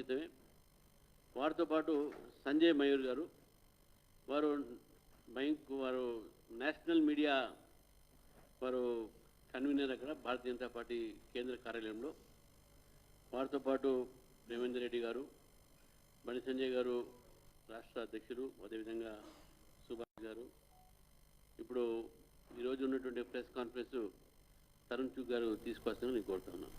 సుపరిచితమే. వారితో పాటు సంజయ్ మయూర్ గారు, వారు నేషనల్ మీడియా వారు కన్వీనర్ అక్కడ భారతీయ జనతా పార్టీ కేంద్ర కార్యాలయంలో. వారితో పాటు రేవేందర్ రెడ్డి గారు, బండి సంజయ్ గారు రాష్ట్ర అధ్యక్షుడు, అదేవిధంగా సుభాష్ గారు. ఇప్పుడు ఈరోజు ఉన్నటువంటి ప్రెస్ కాన్ఫరెన్స్ తరుణ్ చుగ్ గారు తీసుకొస్తానని నేను కోరుతున్నాను.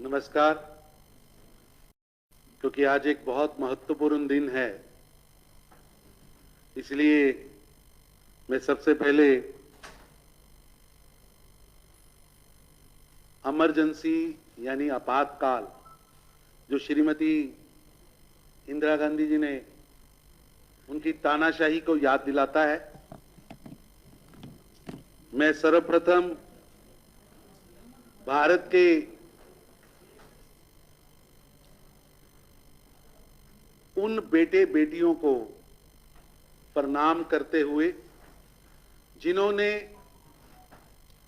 नमस्कार। क्योंकि आज एक बहुत महत्वपूर्ण दिन है, इसलिए मैं सबसे पहले इमरजेंसी यानी आपातकाल जो श्रीमती इंदिरा गांधी जी ने उनकी तानाशाही को याद दिलाता है। मैं सर्वप्रथम भारत के उन बेटे बेटियों को प्रणाम करते हुए जिन्होंने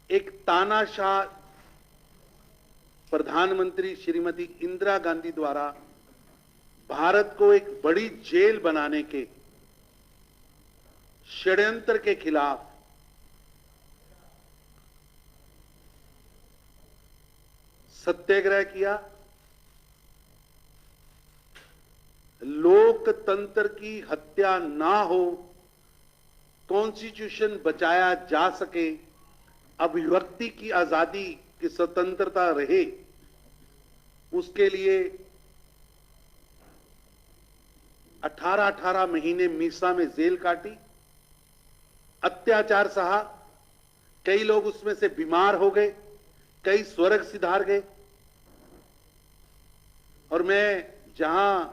एक तानाशाह प्रधानमंत्री श्रीमती इंदिरा गांधी द्वारा भारत को एक बड़ी जेल बनाने के षड्यंत्र के खिलाफ सत्याग्रह किया, लोकतंत्र की हत्या ना हो, कॉन्स्टिट्यूशन बचाया जा सके, अभिव्यक्ति की आजादी की स्वतंत्रता रहे, उसके लिए 18-18 महीने मीसा में जेल काटी, अत्याचार सहा। कई लोग उसमें से बीमार हो गए, कई स्वर्ग सिधार गए। और मैं जहां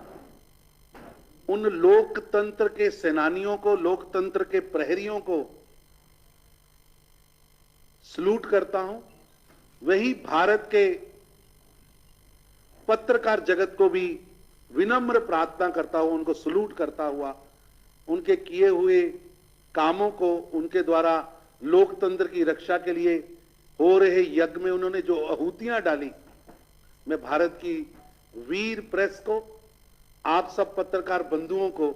उन लोकतंत्र के सेनानियों को, लोकतंत्र के प्रहरियों को सलूट करता हूं, वही भारत के पत्रकार जगत को भी विनम्र प्रार्थना करता हुआ, उनको सलूट करता हुआ, उनके किए हुए कामों को, उनके द्वारा लोकतंत्र की रक्षा के लिए हो रहे यज्ञ में उन्होंने जो आहुतियां डाली, मैं भारत की वीर प्रेस को, आप सब पत्रकार बंधुओं को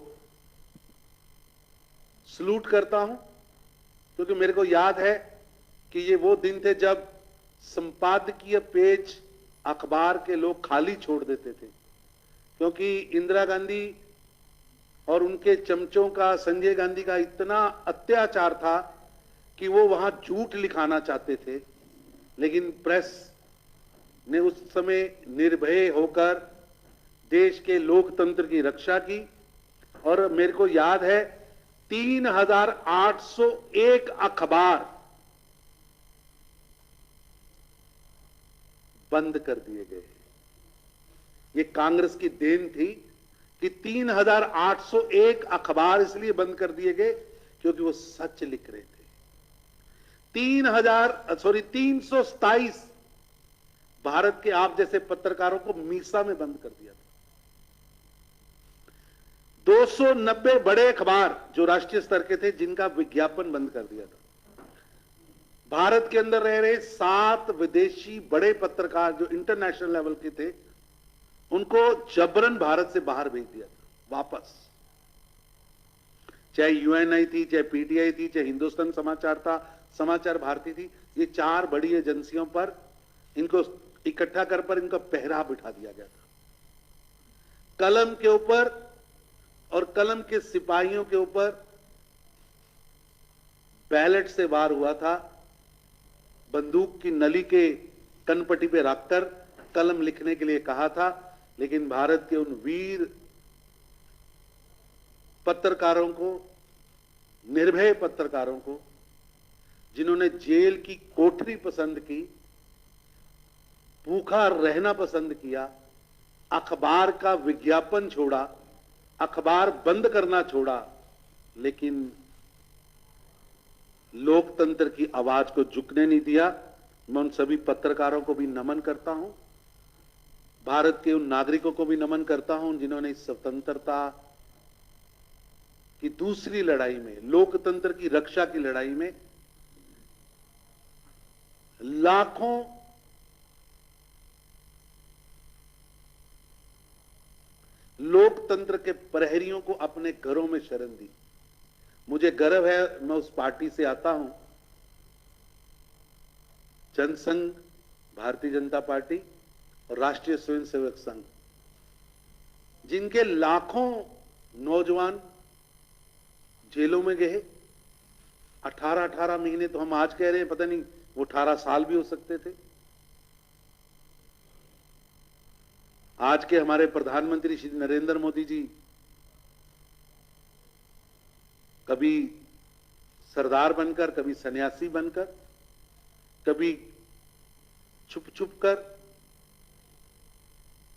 सलूट करता हूं। क्योंकि मेरे को याद है कि ये वो दिन थे जब संपादकीय पेज अखबार के लोग खाली छोड़ देते थे, क्योंकि इंदिरा गांधी और उनके चमचों का, संजय गांधी का इतना अत्याचार था कि वो वहां झूठ लिखाना चाहते थे। लेकिन प्रेस ने उस समय निर्भय होकर देश के लोकतंत्र की रक्षा की। और मेरे को याद है 3801 अखबार बंद कर दिए गए। ये कांग्रेस की देन थी कि 3801 अखबार इसलिए बंद कर दिए गए क्योंकि वो सच लिख रहे थे। 327 भारत के आप जैसे पत्रकारों को मीसा में बंद कर दिया था। 290 बड़े अखबार जो राष्ट्रीय स्तर के थे, जिनका विज्ञापन बंद कर दिया था। भारत के अंदर रह रहे 7 विदेशी बड़े पत्रकार जो इंटरनेशनल लेवल के थे, उनको जबरन भारत से बाहर भेज दिया था वापस। चाहे यूएनआई थी, चाहे पीटीआई थी, चाहे हिंदुस्तान समाचार था, समाचार भारती थी, ये 4 बड़ी एजेंसियों पर इनको इकट्ठा कर इनका पहरा बिठा दिया गया था। कलम के ऊपर और कलम के सिपाहियों के ऊपर बैलेट से वार हुआ था। बंदूक की नली के कनपट्टी पे रखकर कलम लिखने के लिए कहा था। लेकिन भारत के उन वीर पत्रकारों को, निर्भय पत्रकारों को, जिन्होंने जेल की कोठरी पसंद की, भूखा रहना पसंद किया, अखबार का विज्ञापन छोड़ा, अखबार बंद करना छोड़ा, लेकिन लोकतंत्र की आवाज को झुकने नहीं दिया। मैं उन सभी पत्रकारों को भी नमन करता हूं, भारत के उन नागरिकों को भी नमन करता हूं जिन्होंने इस स्वतंत्रता कि दूसरी लड़ाई में, लोकतंत्र की रक्षा की लड़ाई में लाखों लोकतंत्र के प्रहरियों को अपने घरों में शरण दी। मुझे गर्व है, मैं उस पार्टी से आता हूं, जनसंघ, भारतीय जनता पार्टी और राष्ट्रीय स्वयंसेवक संघ, जिनके लाखों नौजवान जेलों में गए। 18-18 महीने तो हम आज कह रहे हैं, पता नहीं वो 18 साल भी हो सकते थे। आज के हमारे प्रधानमंत्री श्री नरेंद्र मोदी जी कभी सरदार बनकर, कभी सन्यासी बनकर, कभी छुप छुप कर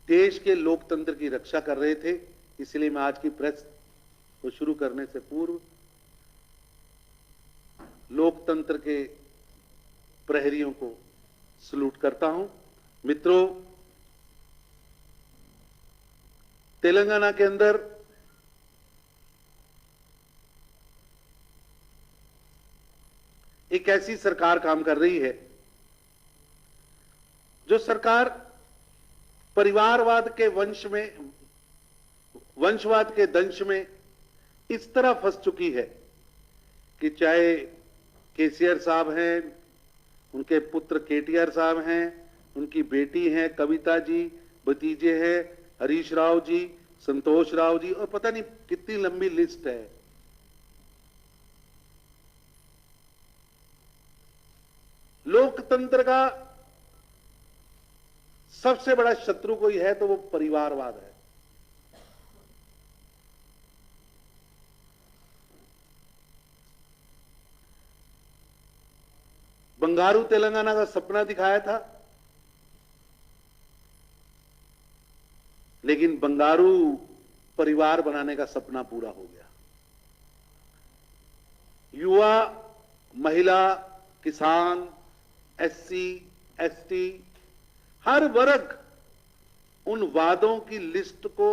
देश के लोकतंत्र की रक्षा कर रहे थे। इसलिए मैं आज की प्रेस को शुरू करने से पूर्व लोकतंत्र के प्रहरियों को सलूट करता हूं। मित्रों, तेलंगाना के अंदर एक ऐसी सरकार काम कर रही है जो सरकार परिवारवाद के वंशवाद के दंश में इस तरह फंस चुकी है कि चाहे केसीआर साहब हैं, उनके पुत्र केटीआर साहब हैं, उनकी बेटी हैं कविता जी, भतीजे हैं हरीश राव जी, संतोष राव जी, और पता नहीं कितनी लंबी लिस्ट है। लोकतंत्र का सबसे बड़ा शत्रु कोई है तो वो परिवारवाद है। बंगारू तेलंगाना का सपना दिखाया था, लेकिन बंगारू परिवार बनाने का सपना पूरा हो गया। युवा, महिला, किसान, एससी, एसटी, हर वर्ग उन वादों की लिस्ट को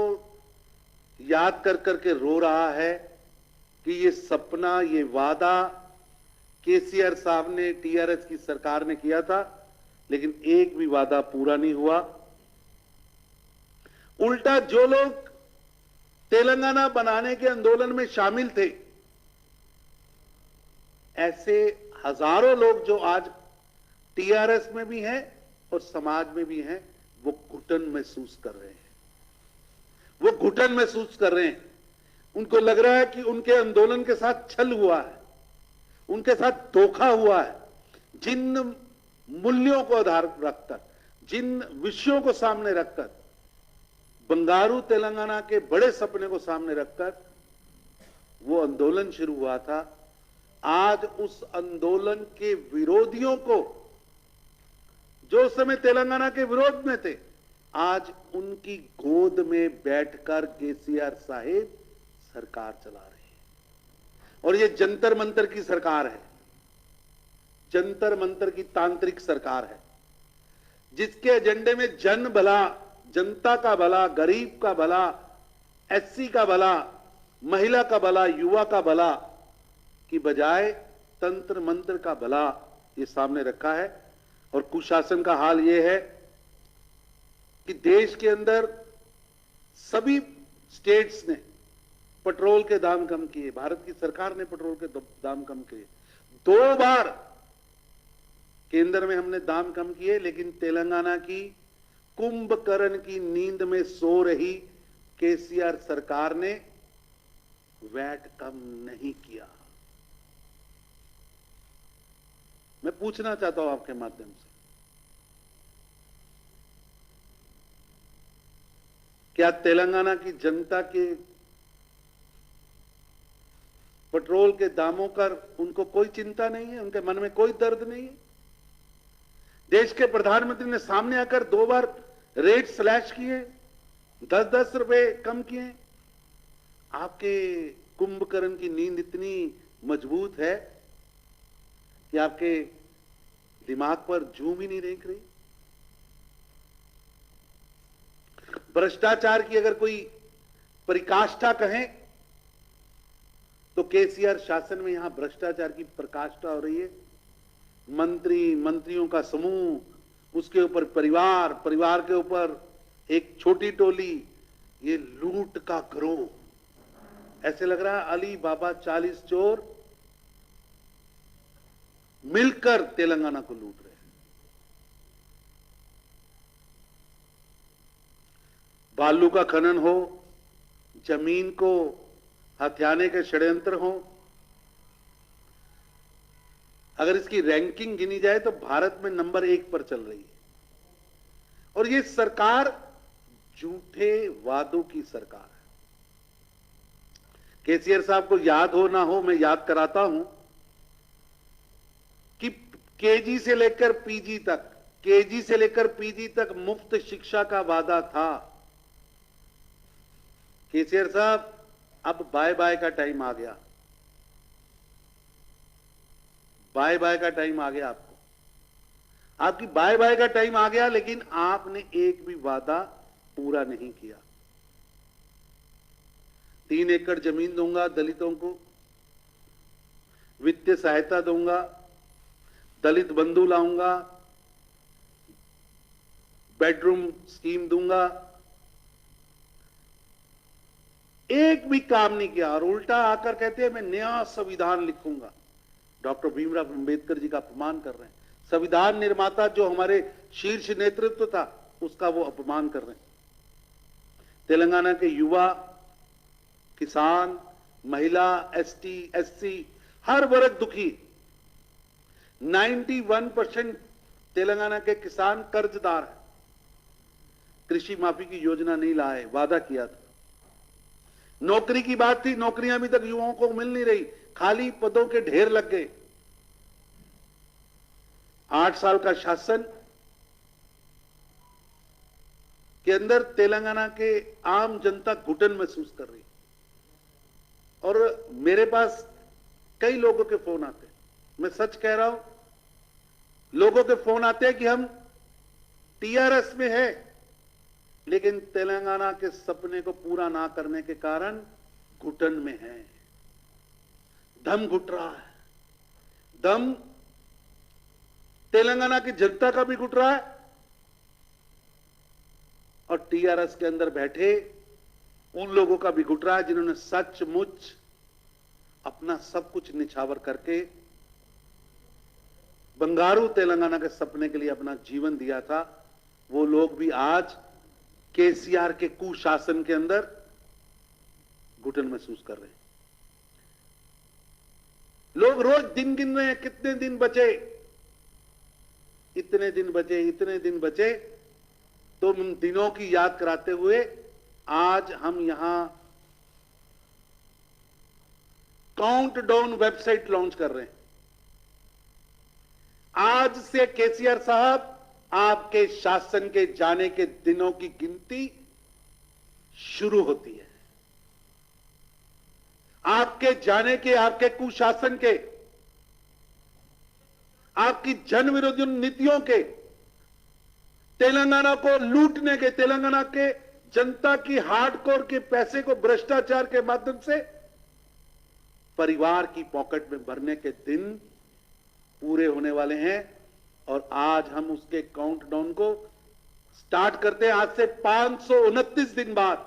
याद कर करके रो रहा है कि ये सपना, ये वादा केसीआर साहब ने, टीआरएस की सरकार ने किया था, लेकिन एक भी वादा पूरा नहीं हुआ। उल्टा जो लोग तेलंगाना बनाने के आंदोलन में शामिल थे, ऐसे हजारों लोग जो आज टीआरएस में भी हैं और समाज में भी हैं, वो घुटन महसूस कर रहे हैं। वो घुटन महसूस कर रहे हैं। उनको लग रहा है कि उनके आंदोलन के साथ छल हुआ है, उनके साथ धोखा हुआ है। जिन मूल्यों को आधार रखकर, जिन विषयों को सामने रखकर, बंगारू तेलंगाना के बड़े सपने को सामने रखकर वो आंदोलन शुरू हुआ था, आज उस आंदोलन के विरोधियों को, जो उस समय तेलंगाना के विरोध में थे, आज उनकी गोद में बैठकर केसीआर साहेब सरकार चला रहे हैं। और ये जंतर मंतर की सरकार है, जंतर मंतर की तांत्रिक सरकार है, जिसके एजेंडे में जन भला, जनता का भला, गरीब का भला, एससी का भला, महिला का भला, युवा का भला की बजाय तंत्र मंत्र का भला ये सामने रखा है। और कुशासन का हाल यह है कि देश के अंदर सभी स्टेट्स ने पेट्रोल के दाम कम किए, भारत की सरकार ने पेट्रोल के दाम कम किए। 2 बार केंद्र में हमने दाम कम किए, लेकिन तेलंगाना की कुंभकर्ण की नींद में सो रही केसीआर सरकार ने वैट कम नहीं किया। मैं पूछना चाहता हूं आपके माध्यम से, क्या तेलंगाना की जनता के पेट्रोल के दामों पर उनको कोई चिंता नहीं है? उनके मन में कोई दर्द नहीं है? देश के प्रधानमंत्री ने सामने आकर 2 बार रेट स्लैश किए, 10-10 रुपए कम किए। आपके कुंभकर्ण की नींद इतनी मजबूत है कि आपके दिमाग पर जूं भी नहीं रेंक रही। भ्रष्टाचार की अगर कोई परिकाष्ठा कहें तो केसीआर शासन में यहां भ्रष्टाचार की प्रकाष्ठा हो रही है। मंत्रियों का समूह, उसके ऊपर परिवार, परिवार के ऊपर एक छोटी टोली, ये लूट का गिरोह। ऐसे लग रहा है अली बाबा 40 चोर मिलकर तेलंगाना को लूट रहे हैं। बालू का खनन हो, जमीन को हथियाने के षड्यंत्र हो, अगर इसकी रैंकिंग गिनी जाए तो भारत में नंबर 1 पर चल रही है। और ये सरकार झूठे वादों की सरकार है। केसीआर साहब को याद हो ना हो, मैं याद कराता हूं कि केजी से लेकर पीजी तक मुफ्त शिक्षा का वादा था। केसीआर साहब, अब बाय बाय का टाइम आ गया। बाय बाय का टाइम आ गया आपको। आपकी बाय बाय का टाइम आ गया, लेकिन आपने एक भी वादा पूरा नहीं किया। 3 एकड़ जमीन दूंगा दलितों को, वित्तीय सहायता दूंगा, दलित बंधु लाऊंगा, बेडरूम स्कीम दूंगा, एक भी काम नहीं किया। और उल्टा आकर कहते हैं मैं नया संविधान लिखूंगा। डॉक्टर भीमराव अंबेडकर जी का अपमान कर रहे हैं। संविधान निर्माता जो हमारे शीर्ष नेतृत्व था, उसका वो अपमान कर रहे हैं। तेलंगाना के युवा, किसान, महिला, एसटी, एससी, हर वर्ग दुखी। 91% तेलंगाना के किसान कर्जदार हैं। कृषि माफी की योजना नहीं लाए, वादा किया था। नौकरी की बात थी, नौकरियां अभी तक युवाओं को मिल नहीं रही, खाली पदों के ढेर लग गए। 8 साल का शासन के अंदर तेलंगाना के आम जनता घुटन महसूस कर रही। और मेरे पास कई लोगों के फोन आते हैं, मैं सच कह रहा हूं, लोगों के फोन आते हैं कि हम टीआरएस में है, लेकिन तेलंगाना के सपने को पूरा ना करने के कारण घुटन में है। दम घुट रहा है। दम तेलंगाना की जनता का भी घुट रहा है और टीआरएस के अंदर बैठे उन लोगों का भी घुट रहा है जिन्होंने सचमुच अपना सब कुछ निछावर करके बंगारू तेलंगाना के सपने के लिए अपना जीवन दिया था। वो लोग भी आज केसीआर के कुशासन के अंदर घुटन महसूस कर रहे हैं। लोग रोज दिन गिन रहे हैं, कितने दिन बचे, इतने दिन बचे, इतने दिन बचे। तो उन दिनों की याद कराते हुए आज हम यहां काउंटडाउन वेबसाइट लॉन्च कर रहे हैं। आज से केसीआर साहब, आपके शासन के जाने के दिनों की गिनती शुरू होती है। आपके जाने के, आपके कुशासन के, आपकी जन विरोधी नीतियों के, तेलंगाना को लूटने के, तेलंगाना के जनता की हार्डकोर के पैसे को भ्रष्टाचार के माध्यम से परिवार की पॉकेट में भरने के दिन पूरे होने वाले हैं। और आज हम उसके काउंटडाउन को स्टार्ट करते हैं। आज से 529 दिन बाद,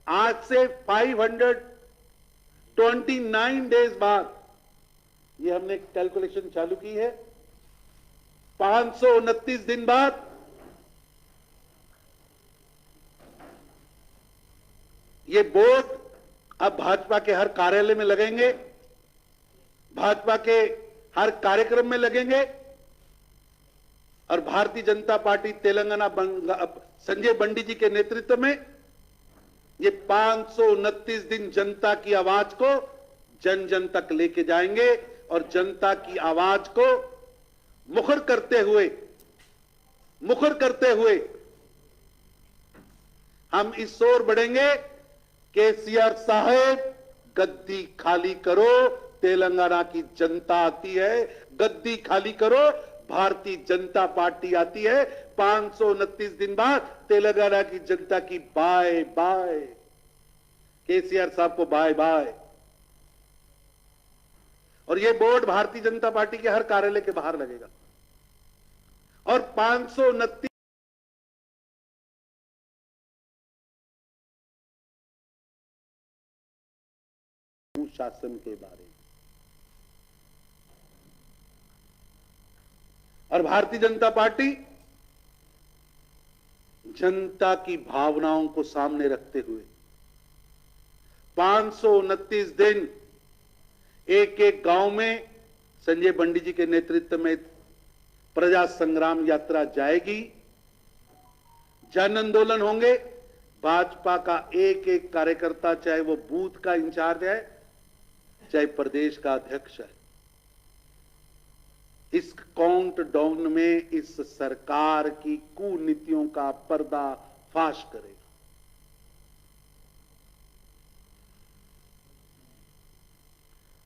आज से 529 डेज बाद ये हमने कैलकुलेशन चालू की है। 529 दिन बाद ये बोर्ड अब भाजपा के हर कार्यालय में लगेंगे, भाजपा के हर कार्यक्रम में लगेंगे। और भारतीय जनता पार्टी तेलंगाना संजय बंडी जी के नेतृत्व में ये 529 दिन जनता की आवाज को जन जन तक लेके जाएंगे और जनता की आवाज को मुखर करते हुए हम इस ओर बढ़ेंगे। केसीआर साहब, गद्दी खाली करो, तेलंगाना की जनता आती है। गद्दी खाली करो, भारतीय जनता पार्टी आती है। 529 दिन बाद तेलंगाना की जनता की बाय बाय। केसीआर साहब को बाय बाय। और यह बोर्ड भारतीय जनता पार्टी के हर कार्यालय के बाहर लगेगा। और 529 शासन के बारे में, और भारतीय जनता पार्टी जनता की भावनाओं को सामने रखते हुए 529 दिन एक एक गांव में संजय बंडी जी के नेतृत्व में प्रजा संग्राम यात्रा जाएगी, जन आंदोलन होंगे। भाजपा का एक एक कार्यकर्ता, चाहे वो बूथ का इंचार्ज है, चाहे प्रदेश का अध्यक्ष है, इस काउंट डाउन में इस सरकार की कुनीतियों का पर्दाफाश करेगा।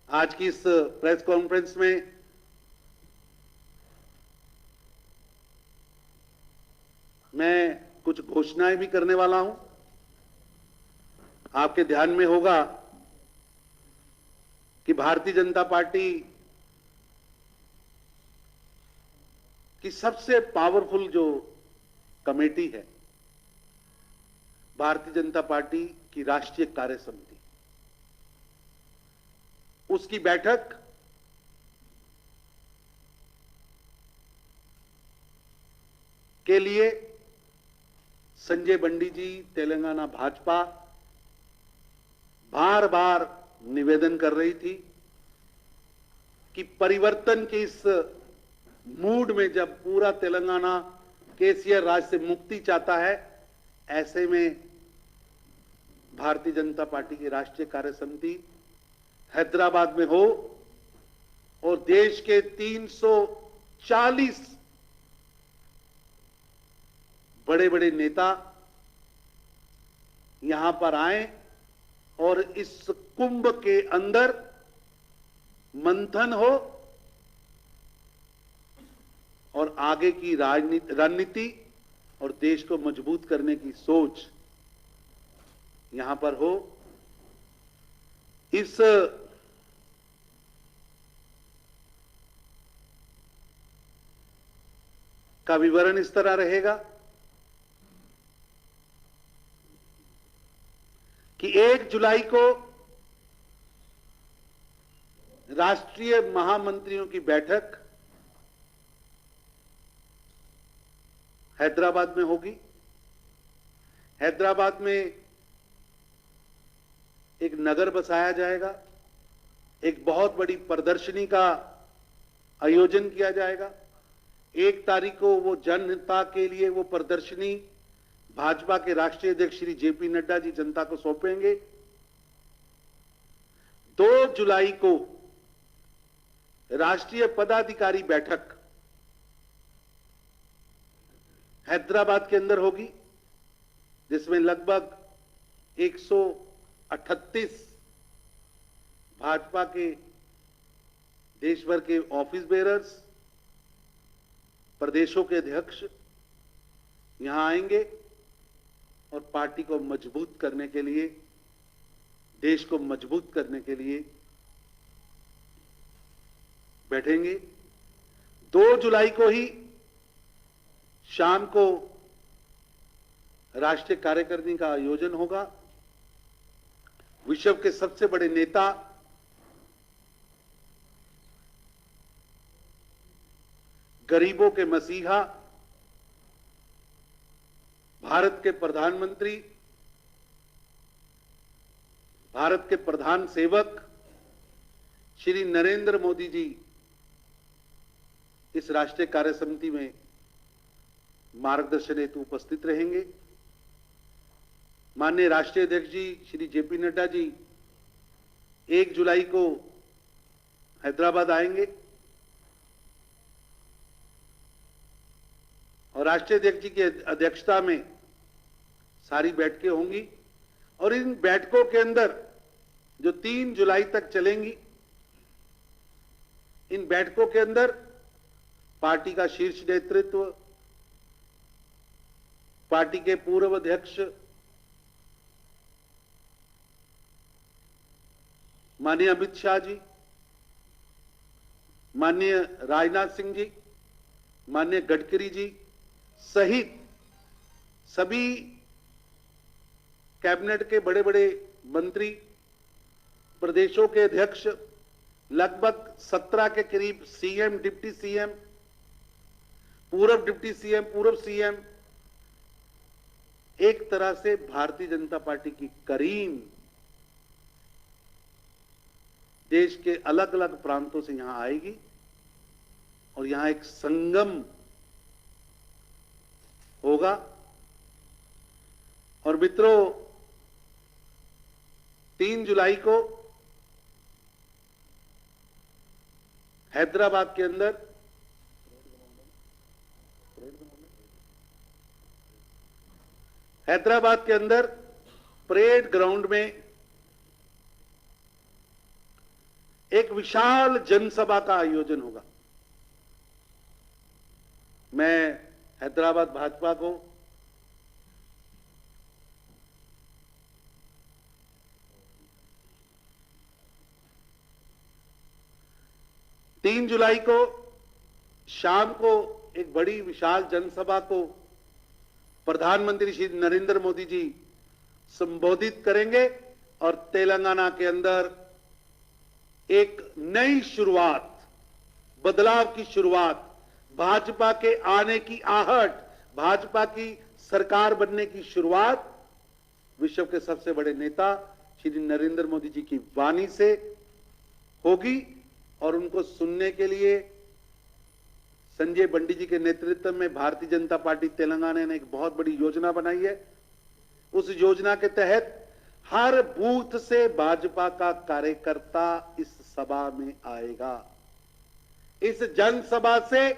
आज की इस प्रेस कॉन्फ्रेंस में मैं कुछ घोषणाएं भी करने वाला हूं। आपके ध्यान में होगा कि भारतीय जनता पार्टी की सबसे पावरफुल जो कमेटी है, भारतीय जनता पार्टी की राष्ट्रीय कार्य समिति, उसकी बैठक के लिए संजय बंडी जी, तेलंगाना भाजपा बार बार निवेदन कर रही थी कि परिवर्तन के इस मूड में, जब पूरा तेलंगाना केसीआर राज से मुक्ति चाहता है, ऐसे में भारतीय जनता पार्टी की राष्ट्रीय कार्य समिति हैदराबाद में हो और देश के 340 बड़े बड़े नेता यहां पर आए और इस कुंभ के अंदर मंथन हो और आगे की रणनीति और देश को मजबूत करने की सोच यहां पर हो। इस का विवरण इस तरह रहेगा कि 1 जुलाई को राष्ट्रीय महामंत्रियों की बैठक हैदराबाद में होगी। हैदराबाद में एक नगर बसाया जाएगा, एक बहुत बड़ी प्रदर्शनी का आयोजन किया जाएगा। 1 तारीख को वो जनता के लिए वो प्रदर्शनी भाजपा के राष्ट्रीय अध्यक्ष श्री जेपी नड्डा जी जनता को सौंपेंगे। 2 जुलाई को राष्ट्रीय पदाधिकारी बैठक हैदराबाद के अंदर होगी, जिसमें लगभग 138 भाजपा के देश भर के ऑफिस बेरर्स, प्रदेशों के अध्यक्ष यहां आएंगे और पार्टी को मजबूत करने के लिए, देश को मजबूत करने के लिए बैठेंगे। 2 जुलाई को ही शाम को राष्ट्रीय कार्यकारिणी का आयोजन होगा। विश्व के सबसे बड़े नेता गरीबों के मसीहा, भारत के प्रधानमंत्री, भारत के प्रधान सेवक श्री नरेंद्र मोदी जी इस राष्ट्रीय कार्य समिति में मार्गदर्शन हेतु उपस्थित रहेंगे। माननीय राष्ट्रीय अध्यक्ष जी श्री जेपी नड्डा जी 1 जुलाई को हैदराबाद आएंगे और राष्ट्रीय अध्यक्ष जी की अध्यक्षता में सारी बैठकें होंगी और इन बैठकों के अंदर जो 3 जुलाई तक चलेंगी, इन बैठकों के अंदर पार्टी का शीर्ष नेतृत्व, पार्टी के पूर्व अध्यक्ष, माननीय अमित शाह जी, माननीय राजनाथ सिंह जी, माननीय गडकरी जी सहित सभी कैबिनेट के बड़े बड़े मंत्री, प्रदेशों के अध्यक्ष, लगभग 17 के करीब सीएम, डिप्टी सीएम, पूर्व डिप्टी सीएम, पूर्व सीएम, एक तरह से भारतीय जनता पार्टी की करीम देश के अलग अलग प्रांतों से यहां आएगी और यहां एक संगम होगा। और मित्रों, 3 जुलाई को हैदराबाद के अंदर परेड ग्राउंड में एक विशाल जनसभा का आयोजन होगा। मैं हैदराबाद भाजपा को तीन जुलाई को शाम को एक बड़ी विशाल जनसभा को प्रधानमंत्री श्री नरेंद्र मोदी जी संबोधित करेंगे और तेलंगाना के अंदर एक नई शुरुआत, बदलाव की शुरुआत, भाजपा के आने की आहट, भाजपा की सरकार बनने की शुरुआत विश्व के सबसे बड़े नेता श्री नरेंद्र मोदी जी की वाणी से होगी। और उनको सुनने के लिए संजय बंडी जी के नेतृत्व में भारतीय जनता पार्टी तेलंगाना ने एक बहुत बड़ी योजना बनाई है। उस योजना के तहत हर बूथ से भाजपा का कार्यकर्ता इस सभा में आएगा। इस जनसभा से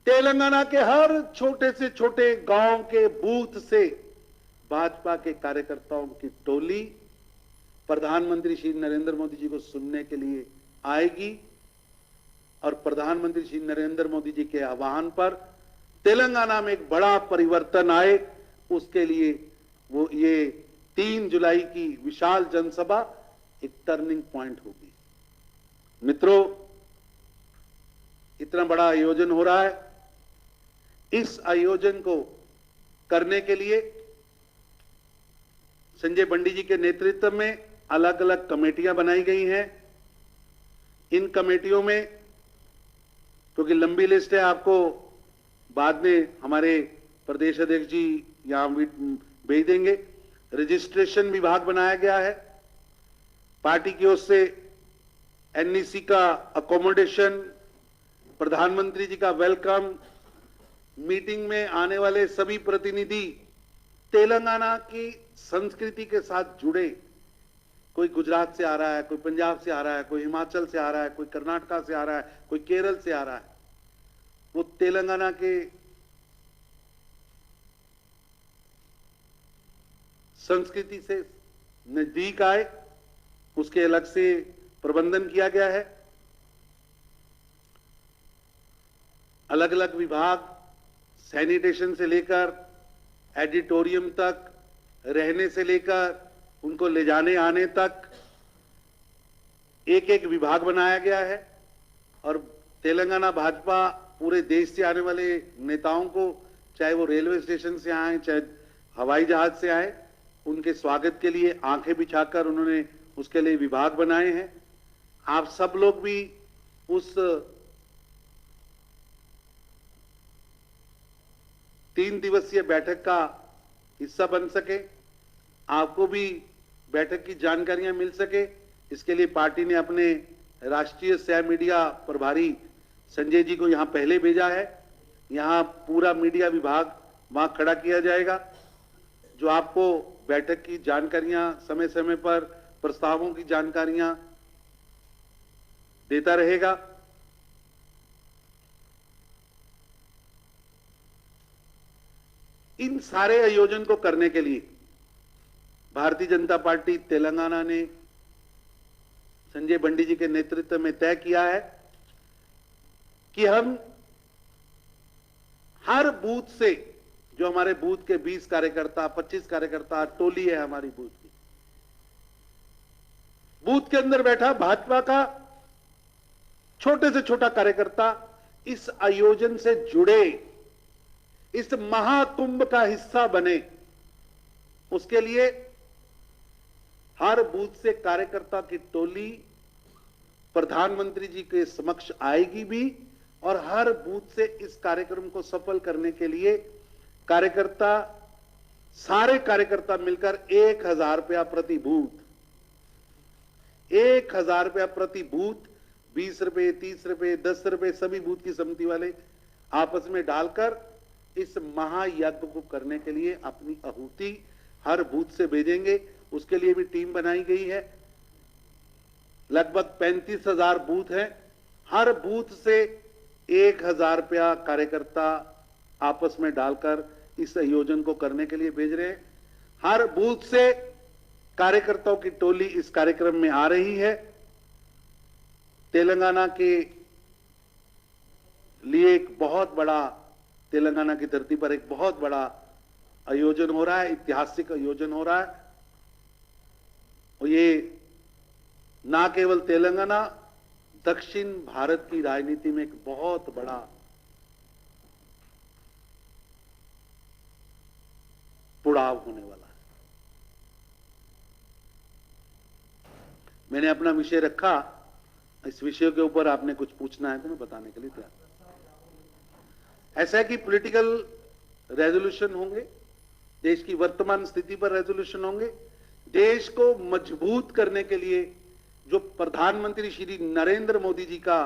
तेलंगाना के हर छोटे से छोटे गांव के बूथ से भाजपा के कार्यकर्ताओं की टोली प्रधानमंत्री श्री नरेंद्र मोदी जी को सुनने के लिए आएगी और प्रधानमंत्री श्री नरेंद्र मोदी जी के आह्वान पर तेलंगाना में एक बड़ा परिवर्तन आए, उसके लिए वो ये 3 जुलाई की विशाल जनसभा एक टर्निंग पॉइंट होगी। मित्रों, इतना बड़ा आयोजन हो रहा है। इस आयोजन को करने के लिए संजय बंडी जी के नेतृत्व में अलग अलग कमेटियां बनाई गई हैं। इन कमेटियों में, क्योंकि लंबी लिस्ट है, आपको बाद में हमारे प्रदेश अध्यक्ष जी यहां भेज देंगे। रजिस्ट्रेशन विभाग बनाया गया है। पार्टी की ओर से एनईसी का अकोमोडेशन, प्रधानमंत्री जी का वेलकम, मीटिंग में आने वाले सभी प्रतिनिधि तेलंगाना की संस्कृति के साथ जुड़े, कोई गुजरात से आ रहा है, कोई पंजाब से आ रहा है, कोई हिमाचल से आ रहा है, कोई कर्नाटका से आ रहा है, कोई केरल से आ रहा है, वो तेलंगाना के संस्कृति से नजदीक आए, उसके अलग से प्रबंधन किया गया है। अलग अलग विभाग, सैनिटेशन से लेकर एडिटोरियम तक, रहने से लेकर उनको ले जाने आने तक एक एक विभाग बनाया गया है। और तेलंगाना भाजपा पूरे देश से आने वाले नेताओं को, चाहे वो रेलवे स्टेशन से आए, चाहे हवाई जहाज से आए, उनके स्वागत के लिए आंखें बिछाकर उन्होंने उसके लिए विभाग बनाए हैं। आप सब लोग भी उस 3 दिवसीय बैठक का हिस्सा बन सके, आपको भी बैठक की जानकारियां मिल सके, इसके लिए पार्टी ने अपने राष्ट्रीय सह मीडिया प्रभारी संजय जी को यहां पहले भेजा है। यहां पूरा मीडिया विभाग वहां खड़ा किया जाएगा, जो आपको बैठक की जानकारियां समय समय पर, प्रस्तावों की जानकारियां देता रहेगा। इन सारे आयोजन को करने के लिए भारतीय जनता पार्टी तेलंगाना ने संजय बंडी जी के नेतृत्व में तय किया है कि हम हर बूथ से, जो हमारे बूथ के 20 कार्यकर्ता, 25 कार्यकर्ता टोली है हमारी बूथ की, बूथ के अंदर बैठा भाजपा का छोटे से छोटा कार्यकर्ता इस आयोजन से जुड़े, इस महाकुंभ का हिस्सा बने, उसके लिए हर बूथ से कार्यकर्ता की टोली प्रधानमंत्री जी के समक्ष आएगी भी, और हर बूथ से इस कार्यक्रम को सफल करने के लिए कार्यकर्ता, सारे कार्यकर्ता मिलकर 1,000 रुपया प्रति बूथ, 1,000 रुपया प्रति बूथ, 20 रुपए, 30 रुपए, 10 रुपए सभी बूथ की समिति वाले आपस में डालकर इस महायज्ञ को करने के लिए अपनी आहुति हर बूथ से भेजेंगे। उसके लिए भी टीम बनाई गई है। लगभग 35,000 बूथ हैं। हर बूथ से 1,000 रुपया कार्यकर्ता आपस में डालकर इस आयोजन को करने के लिए भेज रहे हैं। हर बूथ से कार्यकर्ताओं की टोली इस कार्यक्रम में आ रही है। तेलंगाना के लिए एक बहुत बड़ा, तेलंगाना की धरती पर एक बहुत बड़ा आयोजन हो रहा है, ऐतिहासिक आयोजन हो रहा है। और ये ना केवल तेलंगाना, दक्षिण भारत की राजनीति में एक बहुत बड़ा पुड़ाव होने वाला है। मैंने अपना विषय रखा, इस विषय के ऊपर आपने कुछ पूछना है तो मैं बताने के लिए तैयार। ऐसा है कि पॉलिटिकल रेजोल्यूशन होंगे, देश की वर्तमान स्थिति पर रेजोल्यूशन होंगे। देश को मजबूत करने के लिए जो प्रधानमंत्री श्री नरेंद्र मोदी जी का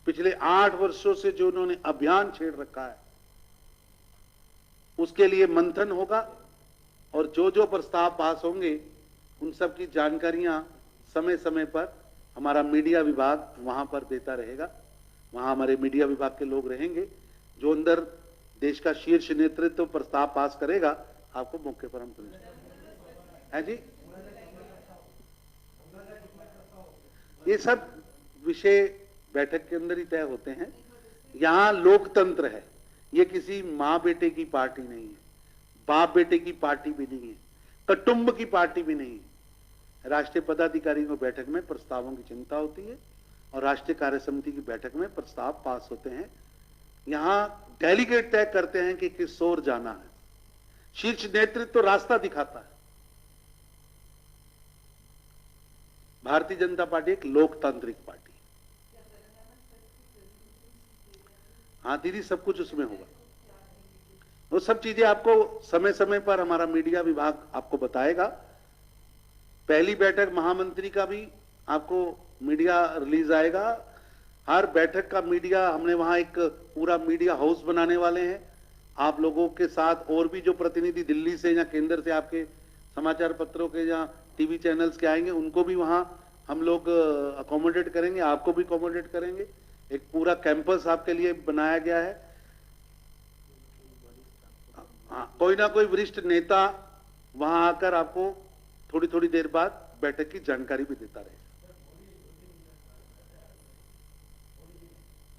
पिछले 8 वर्षों से जो उन्होंने अभियान छेड़ रखा है, उसके लिए मंथन होगा। और जो जो प्रस्ताव पास होंगे उन सब की जानकारियां समय समय पर हमारा मीडिया विभाग वहां पर देता रहेगा। वहां हमारे मीडिया विभाग के लोग रहेंगे। जो अंदर देश का शीर्ष नेतृत्व प्रस्ताव पास करेगा, आपको मौके पर हम सुनेंगे। है जी, ये सब विषय बैठक के अंदर ही तय होते हैं। यहां लोकतंत्र है, ये किसी मां बेटे की पार्टी नहीं है, बाप बेटे की पार्टी भी नहीं है, कुटुंब की पार्टी भी नहीं है। राष्ट्रीय पदाधिकारी को बैठक में प्रस्तावों की चिंता होती है और राष्ट्रीय कार्य समिति की बैठक में प्रस्ताव पास होते हैं। यहां डेलीगेट तय करते हैं कि किस ओर जाना है, शीर्ष नेतृत्व तो रास्ता दिखाता है। भारतीय जनता पार्टी एक लोकतांत्रिक पार्टी है। हाँ दीदी, सब कुछ उसमें होगा। वो सब चीजें आपको समय समय पर हमारा मीडिया विभाग आपको बताएगा। पहली बैठक महामंत्री का भी आपको मीडिया रिलीज आएगा। हर बैठक का मीडिया, हमने वहां एक पूरा मीडिया हाउस बनाने वाले हैं। आप लोगों के साथ और भी जो प्रतिनिधि दिल्ली से या केंद्र से आपके समाचार पत्रों के या टीवी चैनल्स के आएंगे, उनको भी वहां हम लोग अकोमोडेट करेंगे, आपको भी अकोमोडेट करेंगे। एक पूरा कैंपस आपके लिए बनाया गया है। हाँ, कोई ना कोई वरिष्ठ नेता वहां आकर आपको थोड़ी थोड़ी देर बाद बैठक की जानकारी भी देता रहे।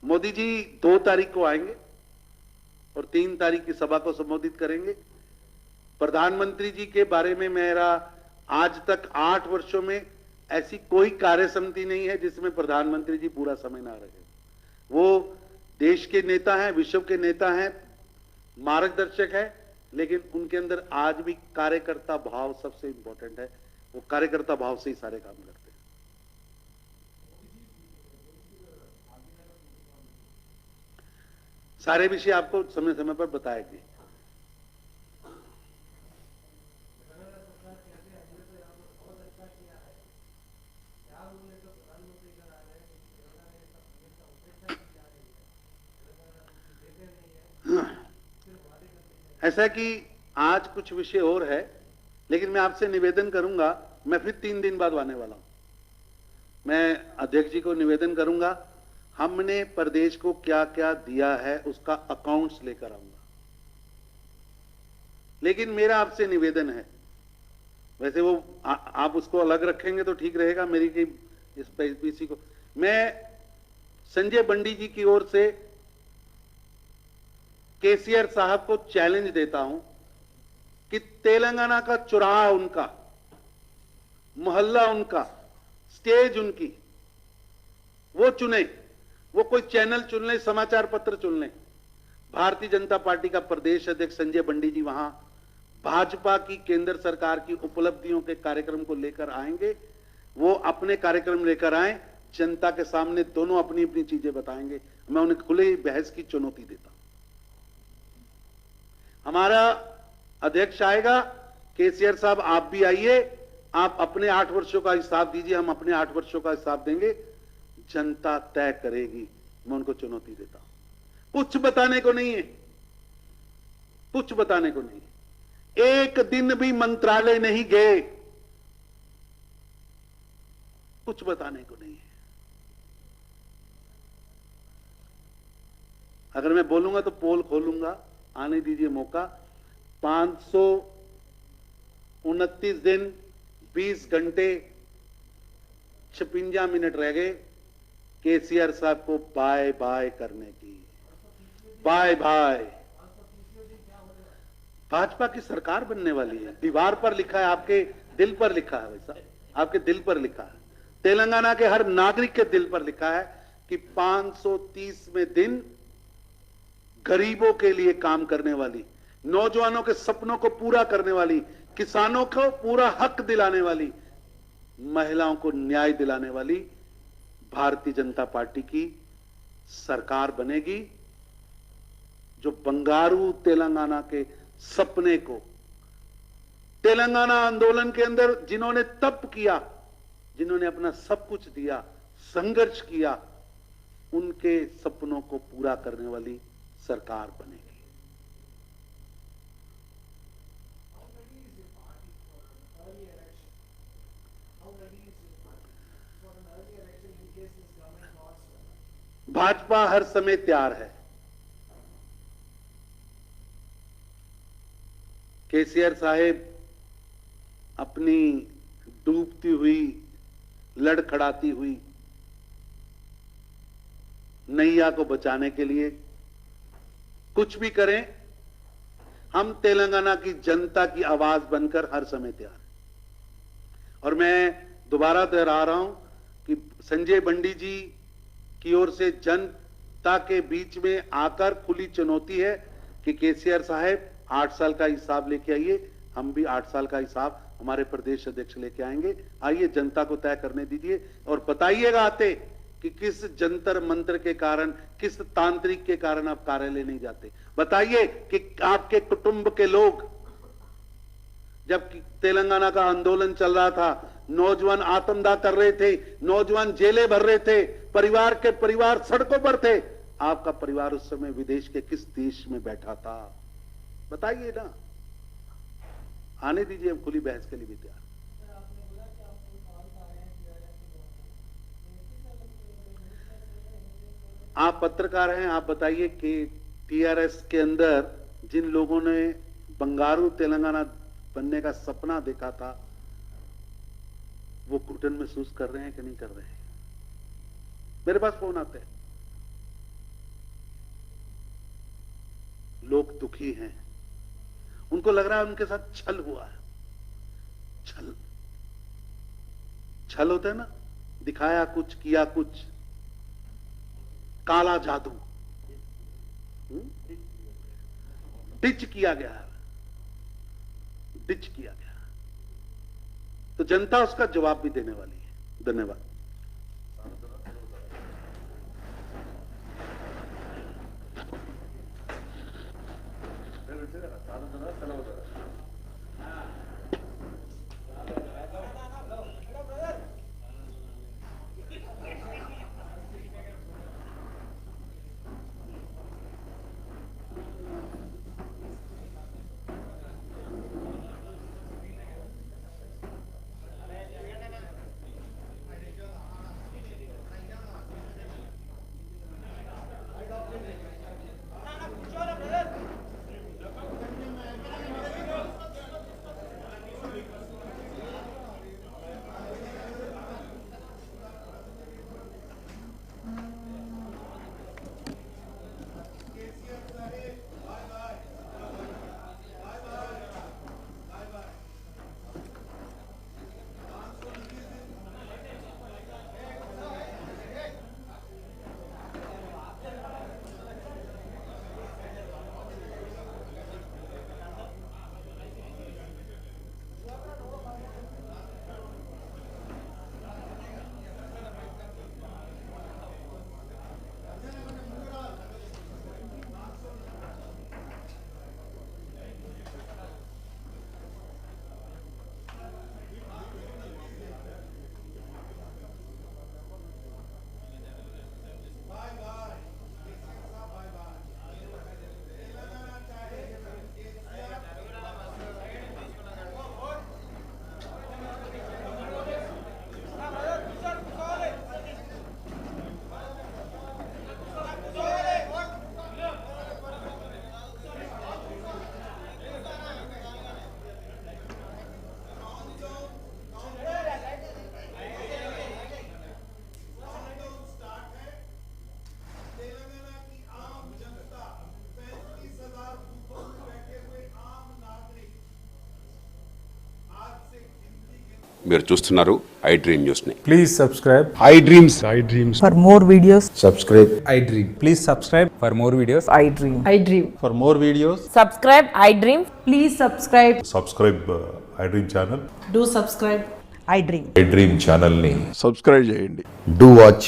मोदी जी 2 तारीख को आएंगे और 3 तारीख की सभा को संबोधित करेंगे। प्रधानमंत्री जी के बारे में मेरा आज तक 8 वर्षों में ऐसी कोई कार्य समिति नहीं है जिसमें प्रधानमंत्री जी पूरा समय ना रहे। वो देश के नेता हैं, विश्व के नेता हैं, मार्गदर्शक है, लेकिन उनके अंदर आज भी कार्यकर्ता भाव सबसे इंपॉर्टेंट है। वो कार्यकर्ता भाव से ही सारे काम करते हैं। सारे विषय आपको समय समय पर बताएंगे। ऐसा कि आज कुछ विषय और है, लेकिन मैं आपसे निवेदन करूंगा, मैं फिर 3 दिन बाद आने वाला हूं। मैं अध्यक्ष जी को निवेदन करूंगा, हमने प्रदेश को क्या क्या दिया है उसका अकाउंट्स लेकर आऊंगा। लेकिन मेरा आपसे निवेदन है, वैसे वो आप उसको अलग रखेंगे तो ठीक रहेगा, मेरी की इस पीसी को मैं संजय बंडी जी की ओर से केसीआर साहब को चैलेंज देता हूं कि तेलंगाना का चुराहा उनका, मोहल्ला उनका, स्टेज उनकी, वो चुने, वो कोई चैनल चुन ले, समाचार पत्र चुन ले। भारतीय जनता पार्टी का प्रदेश अध्यक्ष संजय बंडी जी वहां भाजपा की केंद्र सरकार की उपलब्धियों के कार्यक्रम को लेकर आएंगे। वो अपने कार्यक्रम लेकर आए, जनता के सामने दोनों अपनी अपनी चीजें बताएंगे। मैं उन्हें खुले बहस की चुनौती देता हूं। हमारा अध्यक्ष आएगा, केसीआर साहब आप भी आइए, आप अपने 8 वर्षों का हिसाब दीजिए, हम अपने 8 वर्षों का हिसाब देंगे, जनता तय करेगी। मैं उनको चुनौती देता हूं। कुछ बताने को नहीं है, कुछ बताने को नहीं है। एक दिन भी मंत्रालय नहीं गए, कुछ बताने को नहीं है। अगर मैं बोलूंगा तो पोल खोलूंगा, आने दीजिए मौका। 529 दिन 20 घंटे 56 मिनट रह गए केसीआर साहब को बाय बाय करने की। Bye bye. भाजपा की सरकार बनने वाली है, दीवार पर लिखा है, आपके दिल पर लिखा है, वैसा आपके दिल पर लिखा है, तेलंगाना के हर नागरिक के दिल पर लिखा है कि 530वें दिन गरीबों के लिए काम करने वाली, नौजवानों के सपनों को पूरा करने वाली, किसानों को पूरा हक दिलाने वाली, महिलाओं को न्याय दिलाने वाली भारतीय जनता पार्टी की सरकार बनेगी, जो बंगारू तेलंगाना के सपने को, तेलंगाना आंदोलन के अंदर जिन्होंने तप किया, जिन्होंने अपना सब कुछ दिया, संघर्ष किया, उनके सपनों को पूरा करने वाली सरकार बनेगी। भाजपा हर समय तैयार है। केसीआर साहेब अपनी डूबती हुई, लड़खड़ाती हुई नैया को बचाने के लिए कुछ भी करें, हम तेलंगाना की जनता की आवाज बनकर हर समय तैयार हैं। और मैं दोबारा दोहरा रहा हूं कि संजय बंडी जी की ओर से जनता के बीच में आकर खुली चुनौती है कि केसीआर साहब 8 साल का हिसाब लेके आइए, हम भी 8 साल का हिसाब हमारे प्रदेश अध्यक्ष लेके आएंगे। आइए, जनता को तय करने दीजिए और बताइएगा आते कि किस जंतर मंत्र के कारण, किस तांत्रिक के कारण आप कार्यालय नहीं जाते। बताइए कि आपके कुटुंब के लोग, जब तेलंगाना का आंदोलन चल रहा था, नौजवान आत्मदाह कर रहे थे, नौजवान जेलें भर रहे थे, परिवार के परिवार सड़कों पर थे, आपका परिवार उस समय विदेश के किस देश में बैठा था? बताइए ना, आने दीजिए, हम खुली बहस के लिए भी तैयार। आप पत्रकार हैं, आप बताइए कि टीआरएस के अंदर जिन लोगों ने बंगारू तेलंगाना बनने का सपना देखा था, वो घुटन महसूस कर रहे हैं कि नहीं कर रहे हैं? मेरे पास फोन आते हैं, लोग दुखी हैं, उनको लग रहा है उनके साथ छल हुआ है। छल होता है ना, दिखाया कुछ, किया कुछ, काला जादू, डिच किया गया, डिच किया गया, तो जनता उसका जवाब भी देने वाली है। धन्यवाद। మీరు చూస్తున్నారు ఐ డ్రీమ్ న్యూస్ని. Please subscribe. I dreams For more videos, subscribe I Dream. Please subscribe for more videos. I dream. I dream. For more videos, Subscribe, I dream. Please subscribe. Subscribe I dream channel. Do subscribe. I dream. I dream ఛానల్ని subscribe చేయండి. Do watch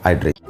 I Dream.